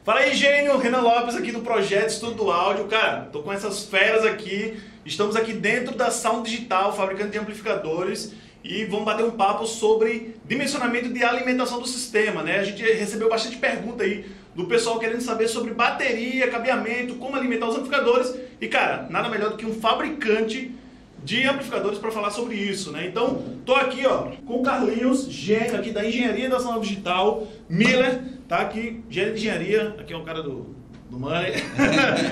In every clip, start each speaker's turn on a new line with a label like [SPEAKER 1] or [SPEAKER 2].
[SPEAKER 1] Fala aí, gênio! Renan Lopes aqui do Projeto Estudo do Áudio. Cara, tô com essas feras aqui. Estamos aqui dentro da Sound Digital, fabricante de amplificadores, e vamos bater um papo sobre dimensionamento de alimentação do sistema, né? A gente recebeu bastante pergunta aí do pessoal querendo saber sobre bateria, cabeamento, como alimentar os amplificadores. E, cara, nada melhor do que um fabricante de amplificadores para falar sobre isso, né? Então, tô aqui, ó, com o Carlinhos, gênio aqui da Engenharia da Sound Digital, Miller, tá aqui, gênio de engenharia, aqui é um cara do Money.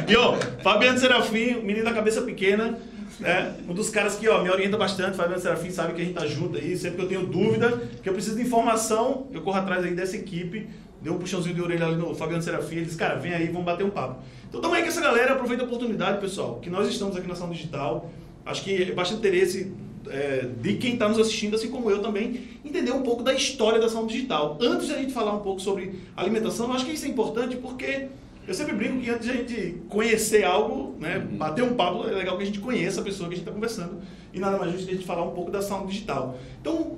[SPEAKER 1] E, ó, Fabiano Serafim, menino da cabeça pequena, né? Um dos caras que, ó, me orienta bastante. Fabiano Serafim sabe que a gente tá junto aí, sempre que eu tenho dúvida, que eu preciso de informação, eu corro atrás aí dessa equipe. Deu um puxãozinho de orelha ali no Fabiano Serafim, ele disse, cara, vem aí, vamos bater um papo. Então, tamo aí com essa galera, aproveita a oportunidade, pessoal, que nós estamos aqui na Sound Digital. Acho que é bastante interesse de quem está nos assistindo, assim como eu também, entender um pouco da história da Sound Digital. Antes de a gente falar um pouco sobre alimentação, eu acho que isso é importante porque eu sempre brinco que antes de a gente conhecer algo, né, bater um papo, é legal que a gente conheça a pessoa que a gente está conversando, e nada mais justo que a gente falar um pouco da Sound Digital. Então,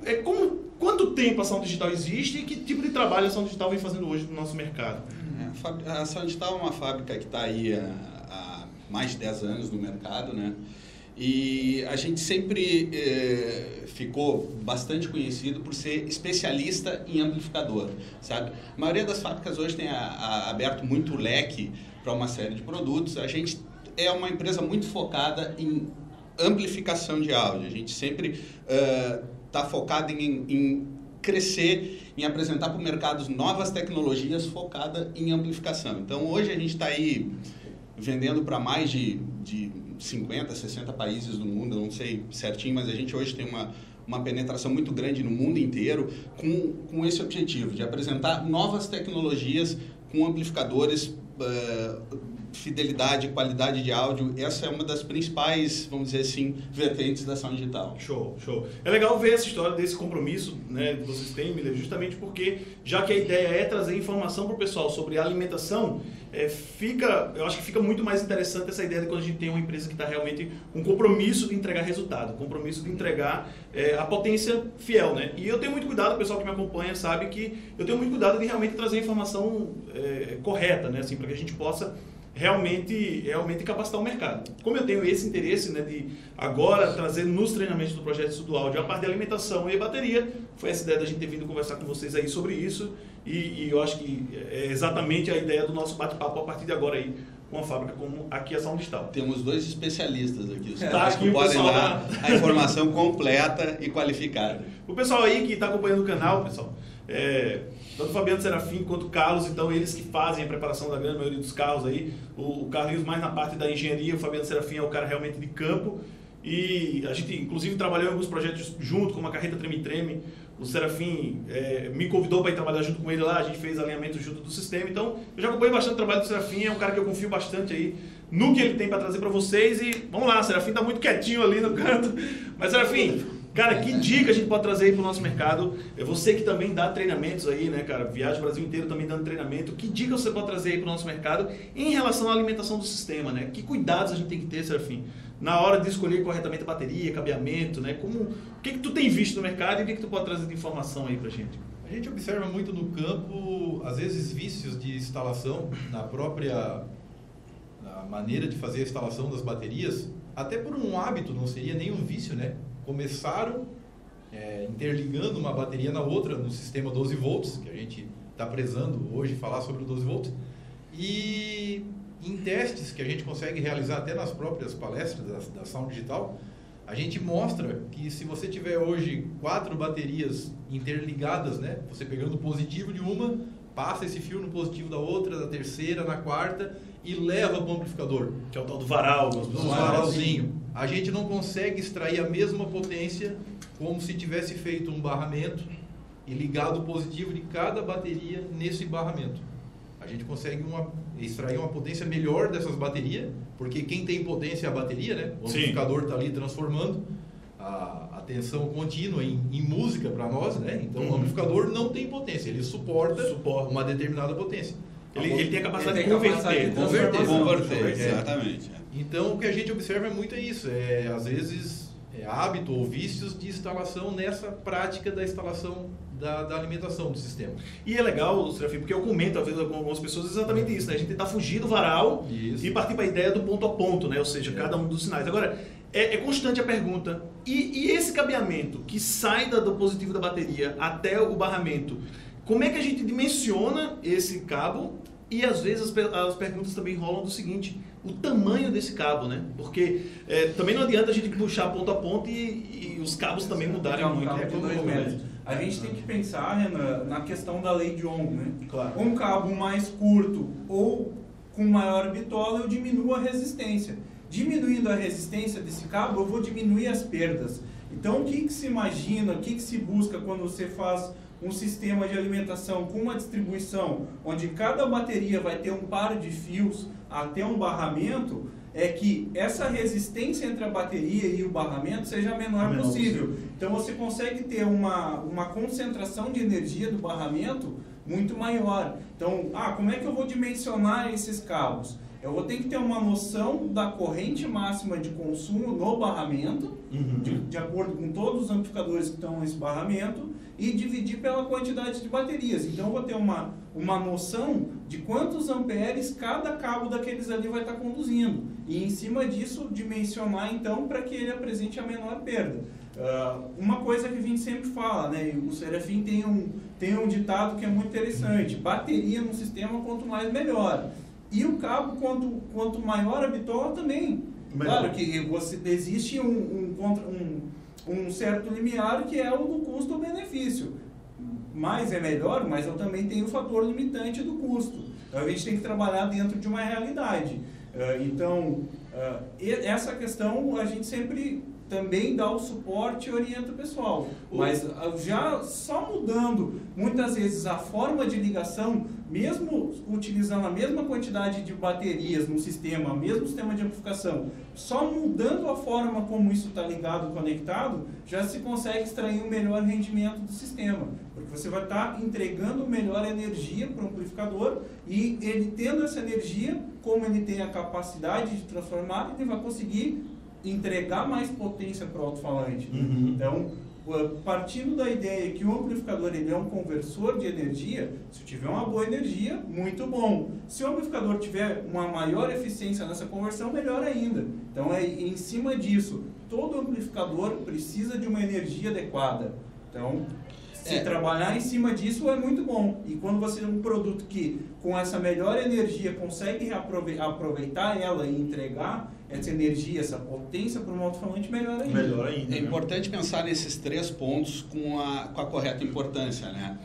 [SPEAKER 1] quanto tempo a Sound Digital existe e que tipo de trabalho a Sound Digital vem fazendo hoje no nosso mercado?
[SPEAKER 2] A Sound Digital é uma fábrica que está aí há mais de 10 anos no mercado, né? E a gente sempre ficou bastante conhecido por ser especialista em amplificador, sabe? A maioria das fábricas hoje tem aberto muito leque para uma série de produtos. A gente é uma empresa muito focada em amplificação de áudio. A gente sempre está focado em crescer, em apresentar para o mercado novas tecnologias focadas em amplificação. Então, hoje a gente está aí vendendo para mais de 50, 60 países do mundo, eu não sei certinho, mas a gente hoje tem uma penetração muito grande no mundo inteiro com esse objetivo de apresentar novas tecnologias com amplificadores, fidelidade, qualidade de áudio. Essa é uma das principais, vamos dizer assim, vertentes da Sound Digital.
[SPEAKER 1] Show, show. É legal ver essa história desse compromisso, né, que vocês têm, Miller, justamente porque, já que a ideia é trazer informação para o pessoal sobre alimentação, eu acho que fica muito mais interessante essa ideia de quando a gente tem uma empresa que está realmente com compromisso de entregar resultado, compromisso de entregar a potência fiel, né? E eu tenho muito cuidado, o pessoal que me acompanha sabe que eu tenho muito cuidado de realmente trazer a informação correta, né? Assim, para que a gente possa realmente capacitar o mercado. Como eu tenho esse interesse, né, de agora trazer nos treinamentos do Projeto Estudo do Áudio a parte de alimentação e bateria, foi essa ideia da gente ter vindo conversar com vocês aí sobre isso, e eu acho que é exatamente a ideia do nosso bate-papo a partir de agora aí, com uma fábrica como aqui a Sound Digital.
[SPEAKER 2] Temos 2 especialistas aqui, os
[SPEAKER 1] Tá,
[SPEAKER 2] que podem dar a informação completa e qualificada.
[SPEAKER 1] O pessoal aí que está acompanhando o canal, pessoal, tanto o Fabiano Serafim quanto o Carlos, então eles que fazem a preparação da grande maioria dos carros aí, o Carlinhos mais na parte da engenharia, o Fabiano Serafim é o cara realmente de campo, e a gente inclusive trabalhou em alguns projetos junto, como a carreta Treme-Treme. O Serafim me convidou para ir trabalhar junto com ele lá, a gente fez alinhamento junto do sistema, então eu já acompanhei bastante o trabalho do Serafim, é um cara que eu confio bastante aí no que ele tem para trazer para vocês, e vamos lá, o Serafim tá muito quietinho ali no canto, mas Serafim, cara, que dica a gente pode trazer aí para o nosso mercado? É você que também dá treinamentos aí, né, cara? Viaja o Brasil inteiro também dando treinamento. Que dica você pode trazer aí para o nosso mercado em relação à alimentação do sistema, né? Que cuidados a gente tem que ter, Serafim, na hora de escolher corretamente a bateria, cabeamento, né? O que tu tem visto no mercado e o que tu pode trazer de informação aí pra gente?
[SPEAKER 3] A gente observa muito no campo, às vezes, vícios de instalação na própria maneira de fazer a instalação das baterias, até por um hábito, não seria nenhum vício, né? Começaram interligando uma bateria na outra no sistema 12 volts, que a gente está prezando hoje falar sobre o 12 volts, e em testes que a gente consegue realizar até nas próprias palestras da Sound Digital, a gente mostra que se você tiver hoje 4 baterias interligadas, né, você pegando o positivo de uma, passa esse fio no positivo da outra, da terceira, na quarta, e leva para o amplificador.
[SPEAKER 1] Que é o tal do varal.
[SPEAKER 3] Do varalzinho. A gente não consegue extrair a mesma potência como se tivesse feito um barramento e ligado o positivo de cada bateria nesse barramento. A gente consegue extrair uma potência melhor dessas baterias, porque quem tem potência é a bateria, né? O amplificador está ali transformando a tensão contínua em música para nós, né? Então o amplificador não tem potência, ele suporta uma determinada potência.
[SPEAKER 1] Ele tem a capacidade de converter.
[SPEAKER 2] Exatamente.
[SPEAKER 3] Então, o que a gente observa é muito isso. Às vezes, hábito ou vícios de instalação nessa prática da instalação da alimentação do sistema.
[SPEAKER 1] E é legal, Serafim, porque eu comento às vezes com algumas pessoas exatamente isso, né? A gente tentar fugir do varal e partir para a ideia do ponto a ponto, né? Ou seja, cada um dos sinais. Agora, é constante a pergunta, e esse cabeamento que sai do positivo da bateria até o barramento, como é que a gente dimensiona esse cabo? E às vezes as perguntas também rolam do seguinte: o tamanho desse cabo, né? Porque também não adianta a gente puxar ponto a ponto e os cabos também mudarem muito.
[SPEAKER 4] Cabo de 2 metros. A gente tem que pensar, Renan, na questão da lei de Ohm, né?
[SPEAKER 1] Claro.
[SPEAKER 4] Um cabo mais curto ou com maior bitola, eu diminuo a resistência. Diminuindo a resistência desse cabo, eu vou diminuir as perdas. Então, o que se imagina, o que se busca quando você faz um sistema de alimentação com uma distribuição onde cada bateria vai ter um par de fios até um barramento, é que essa resistência entre a bateria e o barramento seja a menor possível. Então você consegue ter uma concentração de energia do barramento muito maior. Então, como é que eu vou dimensionar esses cabos? Eu vou ter que ter uma noção da corrente máxima de consumo no barramento, de acordo com todos os amplificadores que estão nesse barramento, e dividir pela quantidade de baterias. Então eu vou ter uma noção de quantos amperes cada cabo daqueles ali vai estar conduzindo. E em cima disso, dimensionar então para que ele apresente a menor perda. Uma coisa que a gente sempre fala, né? O Serafim tem um ditado que é muito interessante: bateria no sistema, quanto mais melhor. E o cabo, quanto maior a bitola também. Claro que existe um certo limiar que é o do custo-benefício. Mais é melhor, mas eu também tenho o fator limitante do custo. Então, a gente tem que trabalhar dentro de uma realidade. Essa questão a gente sempre também dá o suporte e orienta o pessoal. Mas já só mudando, muitas vezes, a forma de ligação, mesmo utilizando a mesma quantidade de baterias no sistema, mesmo sistema de amplificação, só mudando a forma como isso está ligado, conectado, já se consegue extrair um melhor rendimento do sistema. Porque você vai estar entregando melhor energia para o amplificador, e ele tendo essa energia, como ele tem a capacidade de transformar, ele vai conseguir entregar mais potência para o alto-falante. Então, partindo da ideia que o amplificador ele é um conversor de energia, se tiver uma boa energia, muito bom. Se o amplificador tiver uma maior eficiência nessa conversão, melhor ainda. Então, em cima disso, todo amplificador precisa de uma energia adequada. Então, se trabalhar em cima disso é muito bom. E quando você tem um produto que, com essa melhor energia, consegue aproveitar ela e entregar essa energia, essa potência para um alto-falante, melhor ainda.
[SPEAKER 1] Melhor ainda.
[SPEAKER 2] É importante pensar nesses 3 pontos com a correta importância, né?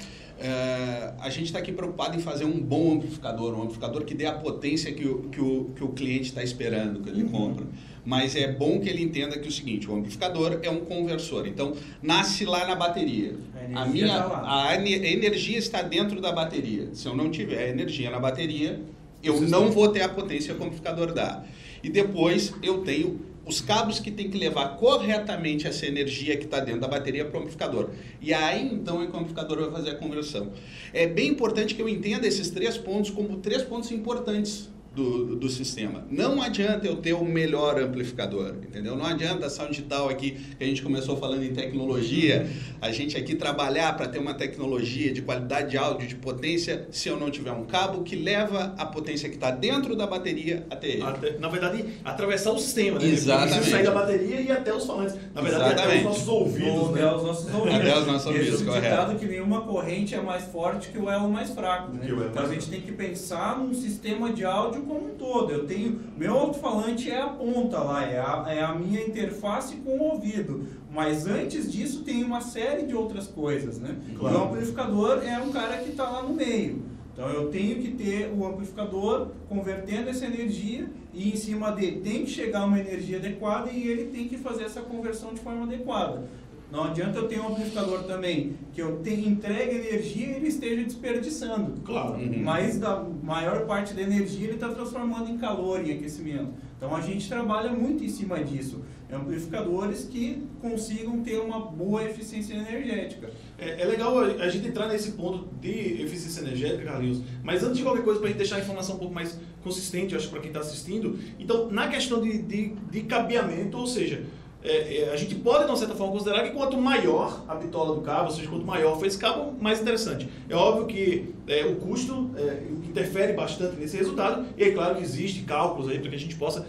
[SPEAKER 2] A gente está aqui preocupado em fazer um bom amplificador, um amplificador que dê a potência que o cliente está esperando, que ele compra. Mas é bom que ele entenda que o seguinte: o amplificador é um conversor, então nasce lá na bateria. A energia está dentro da bateria. Se eu não tiver energia na bateria, eu não vou ter a potência que o amplificador dá. E depois eu tenho os cabos que tem que levar corretamente essa energia que está dentro da bateria para o amplificador. E aí, então, é que o amplificador vai fazer a conversão. É bem importante que eu entenda esses 3 pontos como 3 pontos importantes do sistema. Não adianta eu ter o melhor amplificador, entendeu? Não adianta a Sound Digital aqui, que a gente começou falando em tecnologia, a gente aqui trabalhar para ter uma tecnologia de qualidade de áudio, de potência, se eu não tiver um cabo que leva a potência que está dentro da bateria até ele.
[SPEAKER 1] Na verdade, atravessar o sistema, né?
[SPEAKER 2] Exatamente.
[SPEAKER 1] Sair da bateria e até os falantes. Na verdade, até os nossos ouvidos.
[SPEAKER 4] Até os nossos ouvidos.
[SPEAKER 2] Até os nossos ouvidos, correto.
[SPEAKER 4] Que nenhuma corrente é mais forte que o elo mais fraco, né? Então a gente tem que pensar num sistema de áudio como um todo. Eu tenho, meu alto-falante é a ponta lá, é a minha interface com o ouvido, mas antes disso tem uma série de outras coisas, né? Claro. O amplificador é um cara que está lá no meio. Então eu tenho que ter o amplificador convertendo essa energia, e em cima dele tem que chegar uma energia adequada, e ele tem que fazer essa conversão de forma adequada. Não adianta eu ter um amplificador também que eu entregue energia e ele esteja desperdiçando.
[SPEAKER 1] Claro.
[SPEAKER 4] Mas da maior parte da energia ele está transformando em calor, em aquecimento. Então a gente trabalha muito em cima disso. Amplificadores que consigam ter uma boa eficiência energética.
[SPEAKER 1] É legal a gente entrar nesse ponto de eficiência energética, Carlinhos, mas antes de qualquer coisa, para a gente deixar a informação um pouco mais consistente, eu acho, para quem está assistindo, então, na questão de cabeamento, ou seja, a gente pode, de uma certa forma, considerar que quanto maior a bitola do cabo, ou seja, quanto maior for esse cabo, mais interessante. É óbvio que o custo interfere bastante nesse resultado, e é claro que existem cálculos aí para que a gente possa...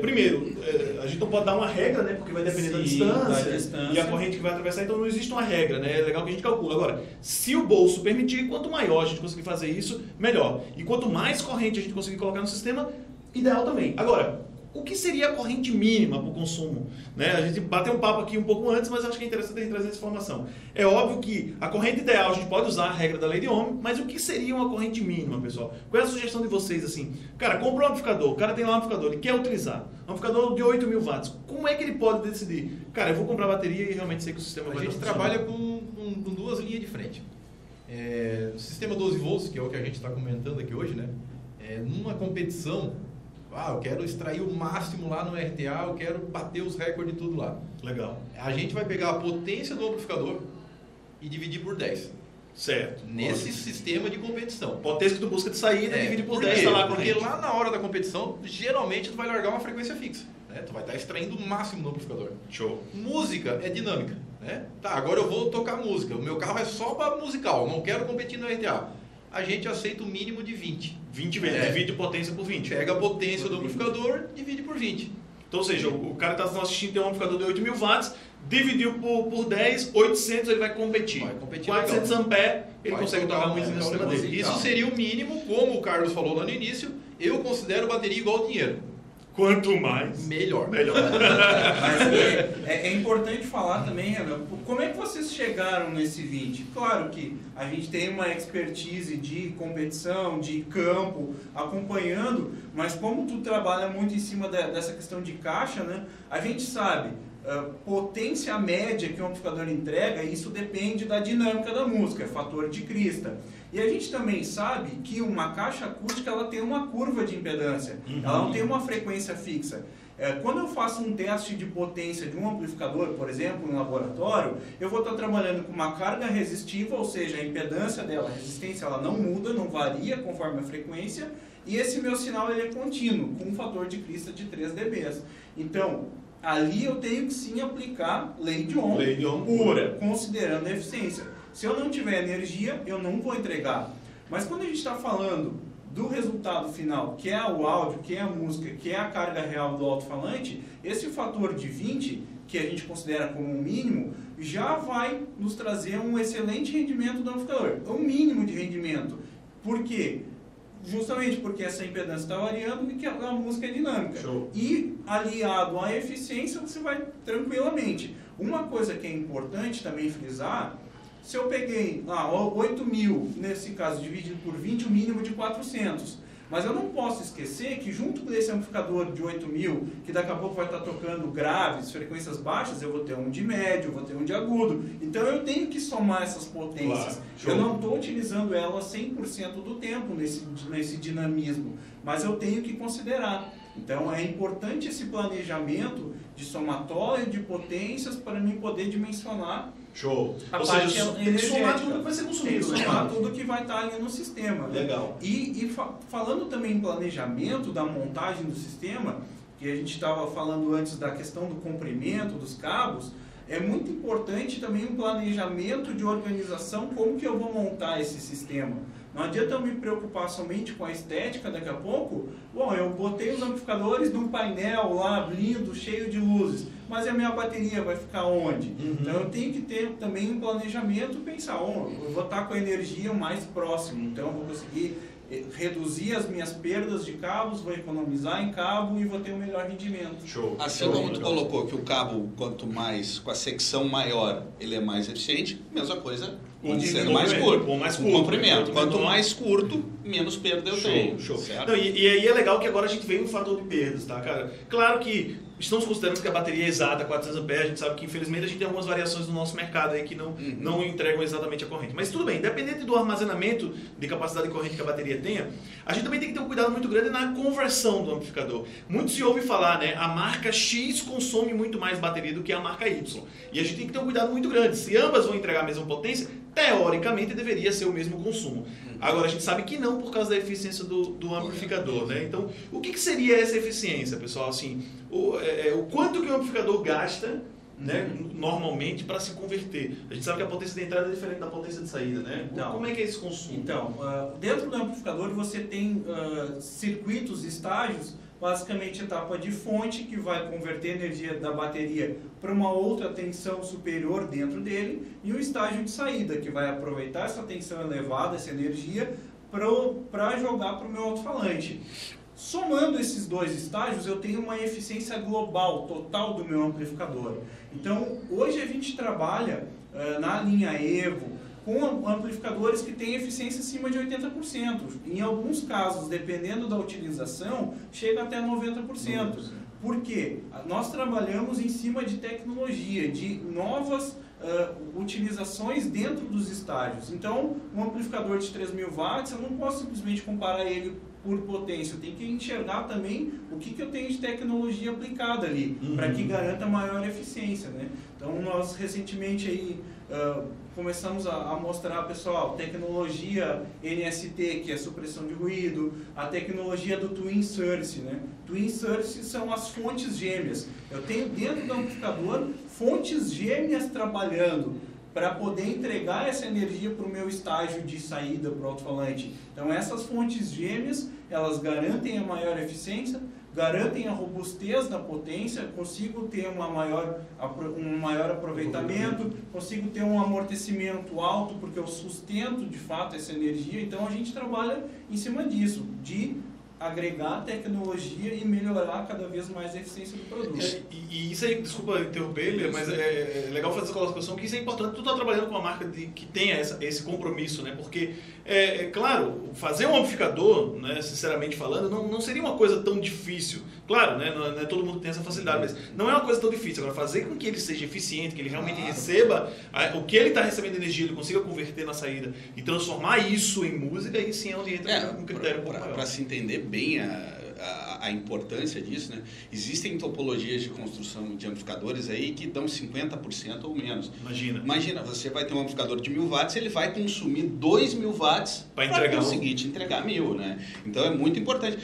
[SPEAKER 1] primeiro, a gente não pode dar uma regra, né, porque vai depender da distância e a corrente que vai atravessar, então não existe uma regra, né, é legal que a gente calcula. Agora, se o bolso permitir, quanto maior a gente conseguir fazer isso, melhor. E quanto mais corrente a gente conseguir colocar no sistema, ideal também. Agora, o que seria a corrente mínima para o consumo? Né? A gente bateu um papo aqui um pouco antes, mas acho que é interessante a gente trazer essa informação. É óbvio que a corrente ideal, a gente pode usar a regra da lei de Ohm, mas o que seria uma corrente mínima, pessoal? Qual é a sugestão de vocês, assim? Cara, comprou um amplificador, o cara tem lá um amplificador, ele quer utilizar. Um amplificador de 8.000 watts. Como é que ele pode decidir? Cara, eu vou comprar bateria e realmente sei que o sistema vai...
[SPEAKER 3] A gente trabalha com duas linhas de frente. O sistema 12 volts, que é o que a gente está comentando aqui hoje, né? Numa competição... eu quero extrair o máximo lá no RTA, eu quero bater os recordes e tudo lá.
[SPEAKER 1] Legal.
[SPEAKER 3] A gente vai pegar a potência do amplificador e dividir por 10.
[SPEAKER 1] Certo.
[SPEAKER 3] Nesse sistema de competição.
[SPEAKER 1] Potência que tu busca de saída, divide por 10,
[SPEAKER 3] tá
[SPEAKER 1] lá.
[SPEAKER 3] Porque lá na hora da competição, geralmente tu vai largar uma frequência fixa. Né? Tu vai estar extraindo o máximo do amplificador.
[SPEAKER 1] Show.
[SPEAKER 3] Música é dinâmica. Né? Tá, agora eu vou tocar música. O meu carro é só para musical, não quero competir no RTA. A gente aceita o mínimo de 20.
[SPEAKER 1] 20 vezes, divide potência por 20.
[SPEAKER 3] Pega a potência do amplificador, divide por 20.
[SPEAKER 1] Então, ou seja, o cara está assistindo, tem um amplificador de 8.000 watts, dividiu por 10, 800 ele vai competir. 400 amperes, ele consegue tocar música no sistema dele.
[SPEAKER 3] Isso seria o mínimo, como o Carlos falou lá no início, eu considero bateria igual dinheiro.
[SPEAKER 1] Quanto mais,
[SPEAKER 3] melhor.
[SPEAKER 4] Mas é importante falar também, Renan, como é que vocês chegaram nesse 20? Claro que a gente tem uma expertise de competição, de campo, acompanhando, mas como tu trabalha muito em cima dessa questão de caixa, né, a gente sabe, potência média que o amplificador entrega, isso depende da dinâmica da música, é fator de crista. E a gente também sabe que uma caixa acústica ela tem uma curva de impedância, ela não tem uma frequência fixa. Quando eu faço um teste de potência de um amplificador, por exemplo, no laboratório, eu vou estar trabalhando com uma carga resistiva, ou seja, a impedância dela, a resistência, ela não muda, não varia conforme a frequência, e esse meu sinal ele é contínuo, com um fator de crista de 3 dB. Então, ali eu tenho que sim aplicar lei de Ohm pura, considerando a eficiência. Se eu não tiver energia, eu não vou entregar. Mas quando a gente está falando do resultado final, que é o áudio, que é a música, que é a carga real do alto-falante, esse fator de 20, que a gente considera como um mínimo, já vai nos trazer um excelente rendimento do amplificador. Um mínimo de rendimento. Por quê? Justamente porque essa impedância está variando e que a música é dinâmica.
[SPEAKER 1] Show.
[SPEAKER 4] E aliado à eficiência, você vai tranquilamente. Uma coisa que é importante também frisar, se eu peguei lá 8.000, nesse caso, dividido por 20, o mínimo de 400. Mas eu não posso esquecer que junto com esse amplificador de 8.000, que daqui a pouco vai estar tocando graves, frequências baixas, eu vou ter um de médio, vou ter um de agudo. Então eu tenho que somar essas potências.
[SPEAKER 1] Claro.
[SPEAKER 4] Eu não estou utilizando ela 100% do tempo nesse dinamismo, mas eu tenho que considerar. Então é importante esse planejamento de somatório de potências para mim poder dimensionar.
[SPEAKER 1] Show.
[SPEAKER 4] Ou seja,
[SPEAKER 1] somar tudo que vai ser consumido.
[SPEAKER 4] Somar tudo que vai estar ali no sistema.
[SPEAKER 1] Legal.
[SPEAKER 4] E falando também em planejamento da montagem do sistema, que a gente estava falando antes da questão do comprimento dos cabos, é muito importante também um planejamento de organização, como que eu vou montar esse sistema. Não adianta eu me preocupar somente com a estética daqui a pouco. Bom, eu botei os amplificadores num painel lá, lindo, cheio de luzes, mas a minha bateria vai ficar onde? Então eu tenho que ter também um planejamento, pensar, eu vou estar com a energia mais próximo, então eu vou conseguir reduzir as minhas perdas de cabos, vou economizar em cabo e vou ter um melhor rendimento.
[SPEAKER 1] Show.
[SPEAKER 2] Assim como tu colocou que o cabo, quanto mais, com a secção maior, ele é mais eficiente, mesma coisa, sendo mais curto.
[SPEAKER 1] Ou mais
[SPEAKER 2] o
[SPEAKER 1] curto.
[SPEAKER 2] comprimento. Quanto mais curto, menos perda eu tenho.
[SPEAKER 1] Show.
[SPEAKER 2] Certo?
[SPEAKER 1] Não, e aí é legal que agora a gente vê um fator de perdas, tá, cara? Claro que estamos considerando que a bateria é exata, 400 amperes, a gente sabe que infelizmente a gente tem algumas variações no nosso mercado aí que não entregam exatamente a corrente. Mas tudo bem, independente do armazenamento de capacidade de corrente que a bateria tenha, a gente também tem que ter um cuidado muito grande na conversão do amplificador. Muito se ouve falar, né? A marca X consome muito mais bateria do que a marca Y. E a gente tem que ter um cuidado muito grande. Se ambas vão entregar a mesma potência, teoricamente deveria ser o mesmo consumo. Agora, a gente sabe que não por causa da eficiência do amplificador, né? Então, o que seria essa eficiência, pessoal? Assim, o quanto que o amplificador gasta, né, normalmente para se converter? A gente sabe que a potência de entrada é diferente da potência de saída, né?
[SPEAKER 4] Então,
[SPEAKER 1] como é que é esse consumo?
[SPEAKER 4] Então, dentro do amplificador você tem circuitos, estágios, basicamente etapa de fonte, que vai converter a energia da bateria para uma outra tensão superior dentro dele, e o estágio de saída, que vai aproveitar essa tensão elevada, essa energia, para jogar para o meu alto-falante. Somando esses dois estágios, eu tenho uma eficiência global, total do meu amplificador. Então, hoje a gente trabalha na linha Evo com amplificadores que têm eficiência acima de 80%. Em alguns casos, dependendo da utilização, chega até 90%. Por quê? Nós trabalhamos em cima de tecnologia, de novas utilizações dentro dos estágios. Então, um amplificador de 3.000 watts, eu não posso simplesmente comparar ele por potência, eu tenho que enxergar também o que eu tenho de tecnologia aplicada ali, para que garanta maior eficiência, né? Então, nós recentemente aí começamos a mostrar, pessoal, tecnologia NST, que é supressão de ruído, a tecnologia do Twin Source, né? Twin Source são as fontes gêmeas. Eu tenho dentro do amplificador fontes gêmeas trabalhando para poder entregar essa energia para o meu estágio de saída para o alto-falante. Então, essas fontes gêmeas, elas garantem a maior eficiência, garantem a robustez da potência, consigo ter um maior aproveitamento, consigo ter um amortecimento alto, porque eu sustento, de fato, essa energia. Então, a gente trabalha em cima disso, de agregar tecnologia e melhorar cada vez mais a eficiência do produto.
[SPEAKER 1] E isso aí, desculpa interromper, mas é legal fazer essa colocação, que isso é importante. Tu está trabalhando com uma marca que tenha esse compromisso, né? Porque, claro, fazer um amplificador, né, sinceramente falando, não seria uma coisa tão difícil. Claro, né, não é todo mundo que tem essa facilidade, mas não é uma coisa tão difícil. Agora, fazer com que ele seja eficiente, que ele realmente receba o que ele está recebendo de energia, ele consiga converter na saída e transformar isso em música, aí sim é onde entra um critério
[SPEAKER 2] para se entender bem a importância disso, né? Existem topologias de construção de amplificadores aí que dão 50% ou menos. Imagina, você vai ter um amplificador de 1.000 watts, ele vai consumir 2.000 watts para conseguir te entregar 1.000, né? Então é muito importante.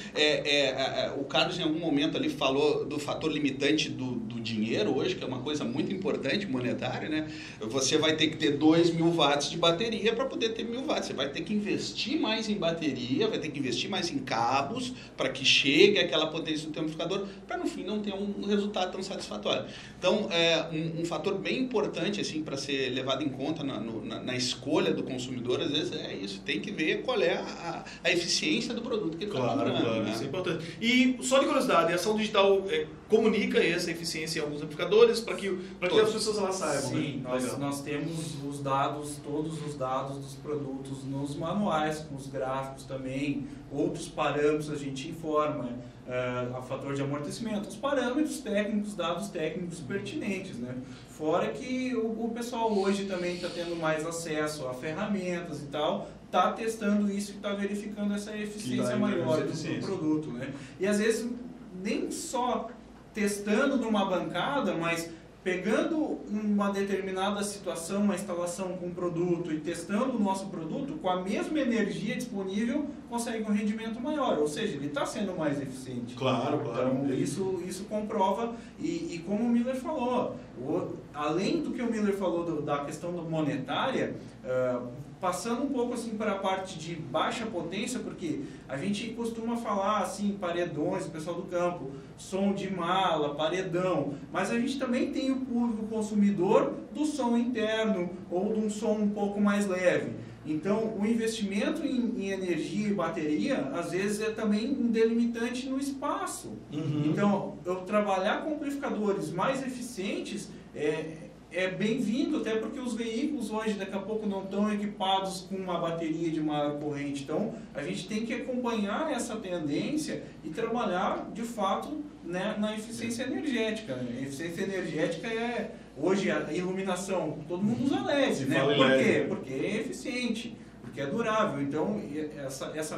[SPEAKER 2] O Carlos em algum momento ali falou do fator limitante do dinheiro hoje, que é uma coisa muito importante, monetária, né? Você vai ter que ter 2.000 watts de bateria para poder ter 1.000 watts. Você vai ter que investir mais em bateria, vai ter que investir mais em cabos para que chegue aquela potência do teu amplificador, para no fim não ter um resultado tão satisfatório. Então, um fator bem importante assim, para ser levado em conta na escolha do consumidor, às vezes é isso, tem que ver qual é a eficiência do produto que ele está comprando.
[SPEAKER 1] Claro,
[SPEAKER 2] né?
[SPEAKER 1] Isso é importante. E só de curiosidade, a ação digital comunica essa eficiência em alguns amplificadores para que as pessoas lá saibam.
[SPEAKER 4] Sim,
[SPEAKER 1] né?
[SPEAKER 4] nós temos os dados, todos os dados dos produtos nos manuais, com os gráficos também, outros parâmetros a gente informa, a fator de amortecimento, os parâmetros técnicos, dados técnicos pertinentes, né? Fora que o pessoal hoje também está tendo mais acesso a ferramentas e tal, está testando isso e está verificando essa eficiência maior do produto, né? E às vezes nem só testando numa bancada, mas pegando uma determinada situação, uma instalação com um produto e testando o nosso produto, com a mesma energia disponível, consegue um rendimento maior, ou seja, ele está sendo mais eficiente.
[SPEAKER 1] Claro.
[SPEAKER 4] Então, isso comprova, e como o Miller falou, além do que o Miller falou da questão monetária, passando um pouco assim para a parte de baixa potência, porque a gente costuma falar assim, paredões, o pessoal do campo, som de mala, paredão, mas a gente também tem o público consumidor do som interno ou de um som um pouco mais leve. Então, o investimento em energia e bateria, às vezes, é também um delimitante no espaço. Então, eu trabalhar com amplificadores mais eficientes é bem-vindo, até porque os veículos hoje, daqui a pouco, não estão equipados com uma bateria de maior corrente. Então, a gente tem que acompanhar essa tendência e trabalhar, de fato, né, na eficiência energética. A eficiência energética hoje, a iluminação, todo mundo usa LED, né? Por quê? Porque é eficiente. porque é durável. Então, esse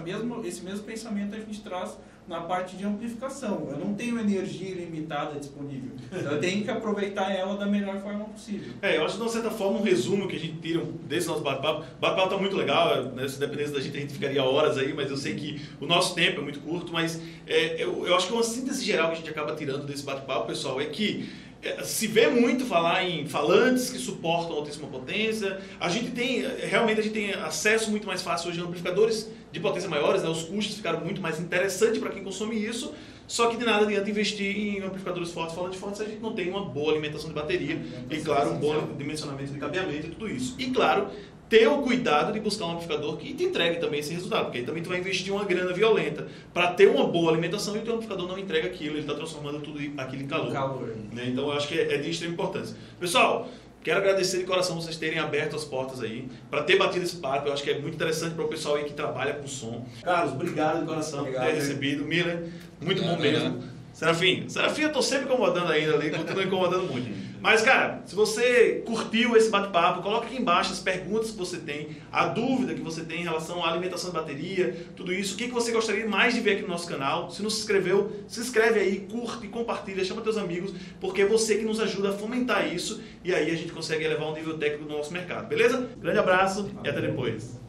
[SPEAKER 4] mesmo pensamento a gente traz na parte de amplificação. Eu não tenho energia ilimitada disponível. Eu tenho que aproveitar ela da melhor forma possível.
[SPEAKER 1] Eu acho que, de uma certa forma, um resumo que a gente tira desse nosso bate-papo. O bate-papo está muito legal, né? Se dependesse da gente, a gente ficaria horas aí, mas eu sei que o nosso tempo é muito curto, mas eu acho que uma síntese geral que a gente acaba tirando desse bate-papo, pessoal, é que se vê muito falar em falantes que suportam altíssima potência. Realmente a gente tem acesso muito mais fácil hoje a amplificadores de potência maiores, né? Os custos ficaram muito mais interessantes para quem consome isso, só que de nada adianta investir em amplificadores fortes, falantes fortes, se a gente não tem uma boa alimentação de bateria e, claro, um bom dimensionamento de cabeamento e tudo isso. E, claro, ter o cuidado de buscar um amplificador que te entregue também esse resultado, porque aí também tu vai investir uma grana violenta para ter uma boa alimentação e o teu amplificador não entrega aquilo, ele está transformando tudo aquilo em calor. Né? Então eu acho que é de extrema importância. Pessoal, quero agradecer de coração vocês terem aberto as portas aí, para ter batido esse papo. Eu acho que é muito interessante para o pessoal aí que trabalha com som. Carlos, obrigado de coração por ter recebido. Miller, muito bom mesmo. Serafim, eu tô sempre incomodando ainda ali, continuo incomodando muito. Mas, cara, se você curtiu esse bate-papo, coloca aqui embaixo as perguntas que você tem, a dúvida que você tem em relação à alimentação de bateria, tudo isso, o que você gostaria mais de ver aqui no nosso canal. Se não se inscreveu, se inscreve aí, curte, compartilha, chama teus amigos, porque é você que nos ajuda a fomentar isso e aí a gente consegue elevar o nível técnico do nosso mercado, beleza? Grande abraço e até depois.